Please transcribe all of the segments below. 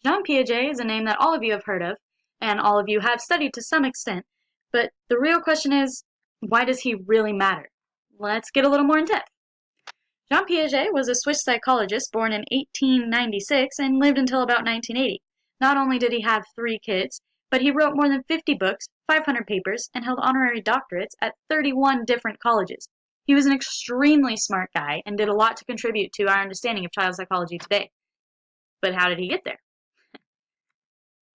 Jean Piaget is a name that all of you have heard of, and all of you have studied to some extent, but the real question is, why does he really matter? Let's get a little more in depth. Jean Piaget was a Swiss psychologist born in 1896 and lived until about 1980. Not only did he have 3 kids, but he wrote more than 50 books, 500 papers, and held honorary doctorates at 31 different colleges. He was an extremely smart guy and did a lot to contribute to our understanding of child psychology today. But how did he get there?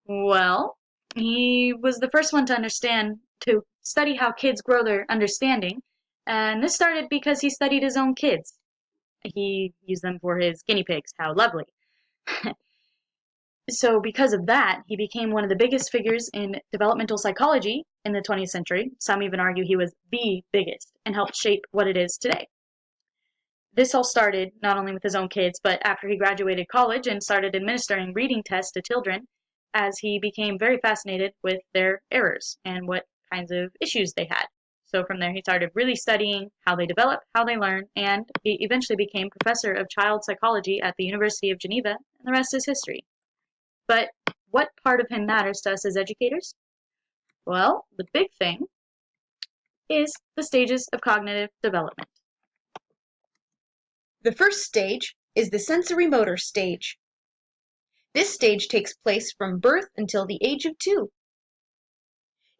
Well, he was the first one to study how kids grow their understanding, and this started because he studied his own kids. He used them for his guinea pigs. How lovely. So because of that, he became one of the biggest figures in developmental psychology in the 20th century. Some even argue he was the biggest and helped shape what it is today. This all started not only with his own kids, but after he graduated college and started administering reading tests to children, as he became very fascinated with their errors and what kinds of issues they had. So from there, he started really studying how they develop, how they learn, and he eventually became professor of child psychology at the University of Geneva, and the rest is history. But what part of him matters to us as educators? Well, the big thing is the stages of cognitive development. The first stage is the sensory-motor stage. This stage takes place from birth until the age of 2.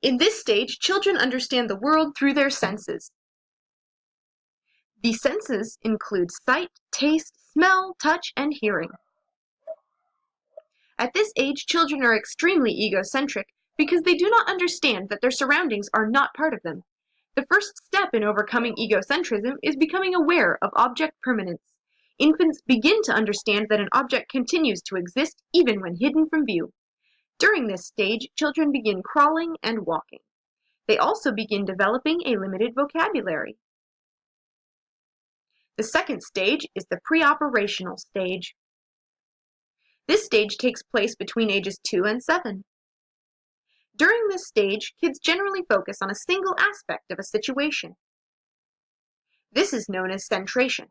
In this stage, children understand the world through their senses. The senses include sight, taste, smell, touch, and hearing. At this age, children are extremely egocentric because they do not understand that their surroundings are not part of them. The first step in overcoming egocentrism is becoming aware of object permanence. Infants begin to understand that an object continues to exist even when hidden from view. During this stage, children begin crawling and walking. They also begin developing a limited vocabulary. The second stage is the pre-operational stage. This stage takes place between ages 2 and 7. During this stage, kids generally focus on a single aspect of a situation. This is known as centration.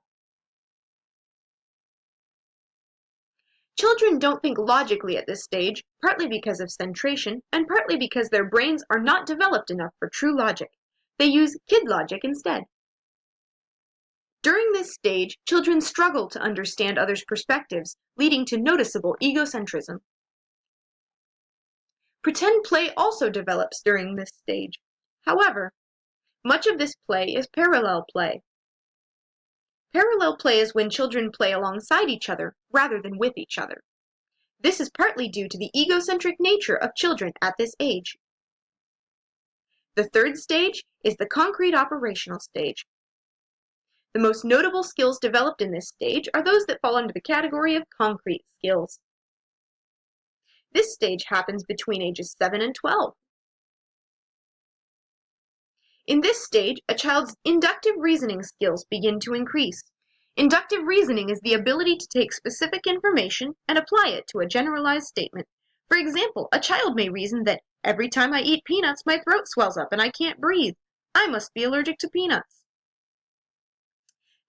Children don't think logically at this stage, partly because of centration, and partly because their brains are not developed enough for true logic. They use kid logic instead. During this stage, children struggle to understand others' perspectives, leading to noticeable egocentrism. Pretend play also develops during this stage. However, much of this play is parallel play. Parallel play is when children play alongside each other rather than with each other. This is partly due to the egocentric nature of children at this age. The third stage is the concrete operational stage. The most notable skills developed in this stage are those that fall under the category of concrete skills. This stage happens between ages 7 and 12. In this stage, a child's inductive reasoning skills begin to increase. Inductive reasoning is the ability to take specific information and apply it to a generalized statement. For example, a child may reason that every time I eat peanuts, my throat swells up and I can't breathe. I must be allergic to peanuts.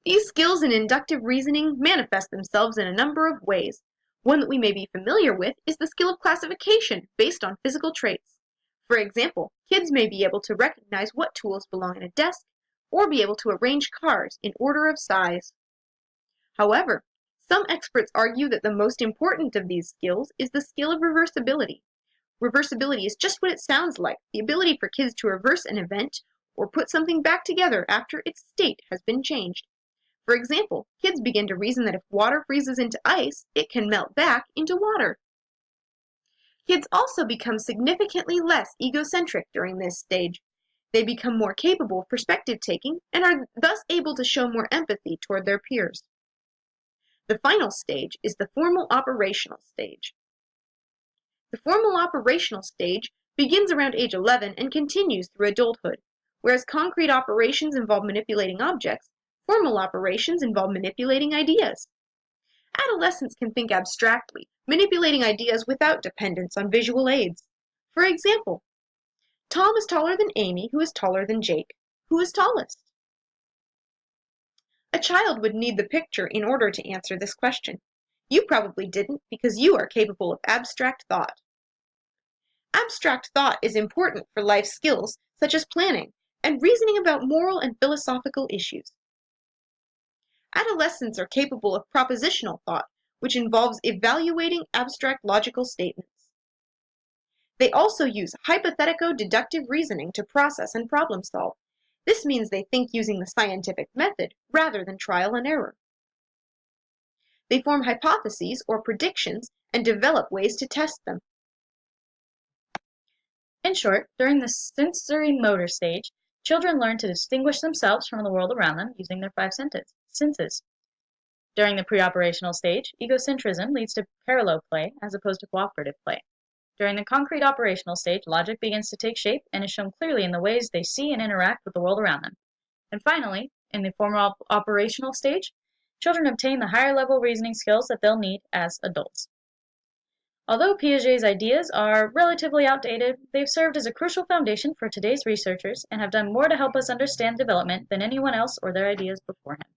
These skills in inductive reasoning manifest themselves in a number of ways. One that we may be familiar with is the skill of classification based on physical traits. For example, kids may be able to recognize what tools belong in a desk, or be able to arrange cars in order of size. However, some experts argue that the most important of these skills is the skill of reversibility. Reversibility is just what it sounds like, the ability for kids to reverse an event or put something back together after its state has been changed. For example, kids begin to reason that if water freezes into ice, it can melt back into water. Kids also become significantly less egocentric during this stage. They become more capable of perspective taking and are thus able to show more empathy toward their peers. The final stage is the formal operational stage. The formal operational stage begins around age 11 and continues through adulthood. Whereas concrete operations involve manipulating objects, formal operations involve manipulating ideas. Adolescents can think abstractly, manipulating ideas without dependence on visual aids. For example, Tom is taller than Amy, who is taller than Jake. Who is tallest? A child would need the picture in order to answer this question. You probably didn't because you are capable of abstract thought. Abstract thought is important for life skills such as planning and reasoning about moral and philosophical issues. Adolescents are capable of propositional thought, which involves evaluating abstract logical statements. They also use hypothetico-deductive reasoning to process and problem solve. This means they think using the scientific method rather than trial and error. They form hypotheses or predictions and develop ways to test them. In short, during the sensory motor stage, children learn to distinguish themselves from the world around them using their five senses. During the pre-operational stage, egocentrism leads to parallel play as opposed to cooperative play. During the concrete operational stage, logic begins to take shape and is shown clearly in the ways they see and interact with the world around them. And finally, in the formal operational stage, children obtain the higher level reasoning skills that they'll need as adults. Although Piaget's ideas are relatively outdated, they've served as a crucial foundation for today's researchers and have done more to help us understand development than anyone else or their ideas before him.